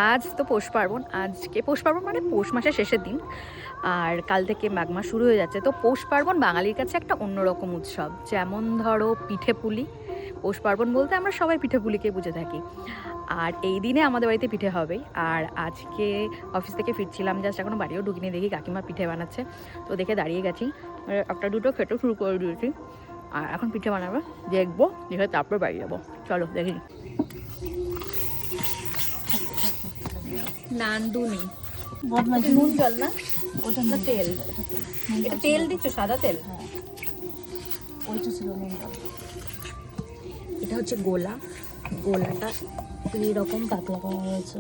আজ তো পৌষ পার্বণ, আজকে পৌষ পার্বণ মানে পৌষ মাসের শেষের দিন, আর কাল থেকে মাঘ মাস শুরু হয়ে যাচ্ছে। তো পৌষ পার্বণ বাঙালির কাছে একটা অন্যরকম উৎসব। যেমন ধরো পিঠে পুলি, পৌষ পার্বণ বলতে আমরা সবাই পিঠে পুলিকে বুঝে থাকি। আর এই দিনে আমাদের বাড়িতে পিঠে হবে। আর আজকে অফিস থেকে ফিরছিলাম, জাস্ট এখনো বাড়িও ঢুকিনি, দেখি কাকিমা পিঠে বানাচ্ছে, তো দেখে দাঁড়িয়ে গেছি। একটা দুটো খেতে শুরু করে দিয়েছি, আর এখন পিঠে বানাবে, দেখবো, দেখে তারপর বাড়ি যাবো। চলো দেখি। নান্দুনি নুন জল না, ওটা তেল, এটা তেল দিচ্ছ, সাদা তেল? ওইটা ছিল নুন জল। এটা হচ্ছে গোলা, গোলাটা এইরকম পাতলা করা হয়েছে।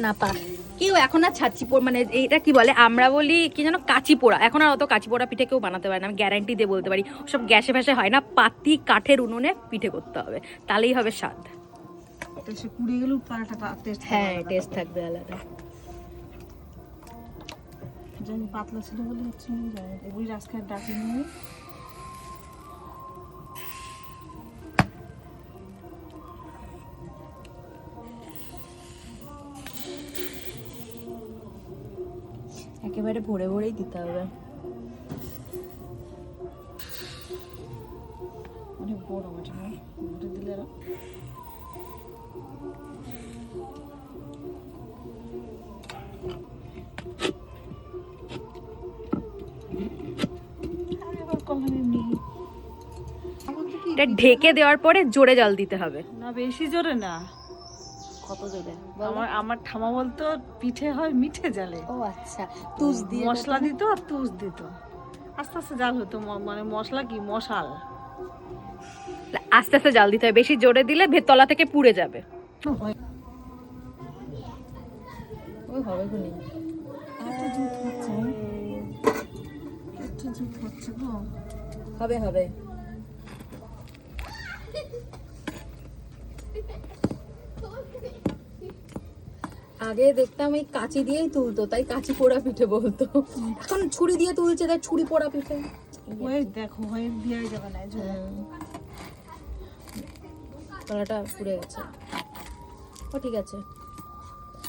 না পা কেউ এখন আর ছাচ্ছি পোড়া, মানে এইটা কি বলে, আমরা বলি কি যেন কাঁচি পোড়া, এখন আর অত কাঁচি পোড়া পিঠে কেউ বানাতে পারে না, আমি গ্যারান্টি দিয়ে বলতে পারি। সব গ্যাসে ফ্যাসে হয় না, পাতি কাঠের উনুনে পিঠে করতে হবে, তাহলেই হবে স্বাদ। এটা সে পুড়ে গেলেও তার একটা টেস্ট, হ্যাঁ টেস্ট থাকবে আলাদা। জানি পাতলা ছিল বলে হচ্ছে না, জানি ওই রাস্তায় ডাকি নিয়ে একেবারে ভরে ভরেই দিতে হবে। অনেক বড় মাটি না, ওটা দিলে এটা ঢেকে দেওয়ার পরে জোরে জল দিতে হবে। না, বেশি জোরে না। কত জোরে? আমার ঠামা বলতো পিঠে হয় মিঠে জালে। ও আচ্ছা, তুষ দিয়ে মশলা দিত আর তুষ দিত, আস্তে আস্তে জাল হতো। মানে মশলা কি মশাল, আস্তে আস্তে জাল দিতে হবে, বেশি জোরে দিলে ভেতলা থেকে পুড়ে যাবে। ওই হবে কোনি হবে হবে। আগে দেখতাম এই কাঁচি দিয়েই তুলতো, তাই কাঁচি পোড়া পিঠে বলতো। এখন ছুরি দিয়ে তুলছে, তাই ছুরি পোড়া পিঠে। ওই দেখো হয়ে দিয়ে যাবে না, তলাটা পুড়ে গেছে। ও ঠিক আছে,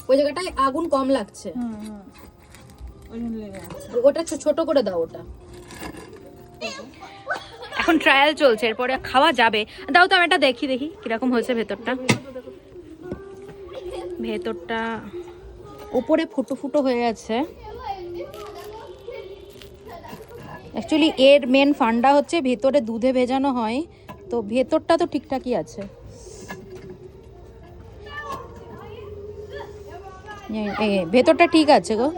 ওই জায়গাটায় আগুন কম লাগছে, ওটা ছোট করে দাও ওটা। এখন ট্রায়াল চলছে, এরপরে খাওয়া যাবে। দাও তো আমি এটা দেখি কিরকম হয়েছে ভেতরটা। ভেতরটা উপরে ফুটো ফুটো হয়ে আছে। অ্যাকচুয়ালি এর মেন ফান্ডা হচ্ছে ভেতরে দুধে ভেজানো হয়, তো ভেতরটা তো ঠিকঠাকই আছে। ভেতরটা ঠিক আছে গো,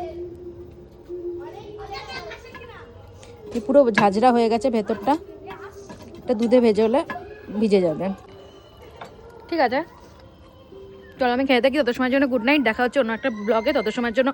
পুরো ঝাঁঝরা হয়ে গেছে ভেতরটা, এটা দুধে ভেজে হলে ভিজে যাবে। ঠিক আছে, চলো আমি খেয়ে থাকি। তত সময়ের জন্য গুড নাইট, দেখা হচ্ছে অন্য একটা ব্লগে। তত সময়ের জন্য